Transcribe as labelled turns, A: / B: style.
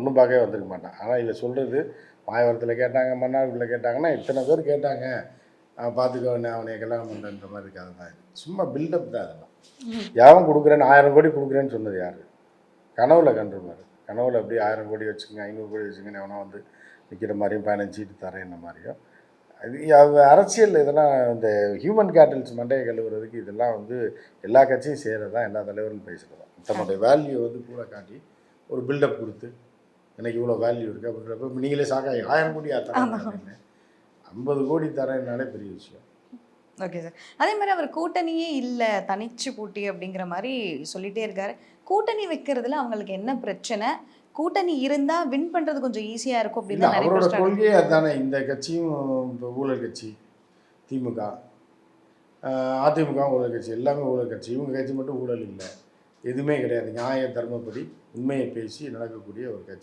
A: பொண்ணு பார்க்கவே வந்திருக்க மாட்டான். ஆனால் இதை சொல்கிறது மாயவரத்தில் கேட்டாங்க, மன்னார்குடியில் கேட்டாங்கன்னா இத்தனை பேர் கேட்டாங்க, பார்த்துக்கோ அவனை கல்யாணம் பண்ணுறன்ற மாதிரி கதை தான் இது. சும்மா பில்டப் தான் அதெல்லாம். யாரும் கொடுக்குறேன்னு 1000 கோடி கொடுக்குறேன்னு சொன்னது யார்? கனவுல கண்டுருவார். கனவுல அப்படியே 1000 கோடி வச்சுக்கோங்க, 500 கோடி வச்சுக்கோங்க, எவனா வந்து நிற்கிற மாதிரியும் 15 சீட்டு தரேன்ன மாதிரியும். அது அரசியல் இதெல்லாம் இந்த ஹியூமன் கேட்டல்ஸ் மண்டையை கழுவுறதுக்கு இதெல்லாம் வந்து எல்லா கட்சியும் செய்கிறது தான், எல்லா தலைவரும் பேசுகிறது தான். தன்னுடைய வேல்யூ வந்து கூட காட்டி ஒரு பில்டப் கொடுத்து எனக்கு இவ்வளோ வேல்யூ இருக்குது அப்படின்றப்ப நீங்களே சாக்காய் 1000 கோடி தரேன், 50 கோடி தரேன்னாலே பெரிய விஷயம்.
B: Okay sir. அதே மாதிரி அவர் கூட்டணியே இல்லை, தனிச்சு போட்டி அப்படிங்கிற மாதிரி சொல்லிட்டே இருக்காரு. கூட்டணி வைக்கிறதுல அவங்களுக்கு என்ன பிரச்சனை? கூட்டணி இருந்தா வின் பண்றது கொஞ்சம் ஈஸியா இருக்கும் அப்படின்னு
A: அவரோட கொள்கையே அதுதானே. இந்த கட்சியும் இப்போ ஊழல் கட்சி, திமுக, அதிமுக ஊழல் கட்சி, எல்லாமே ஊழல் கட்சி. இவங்க கட்சி மட்டும் ஊழல் இல்லை, எதுவுமே கிடையாது. நியாய தர்மப்படி உண்மையை பேசி நடக்கக்கூடிய ஒரு கட்சி.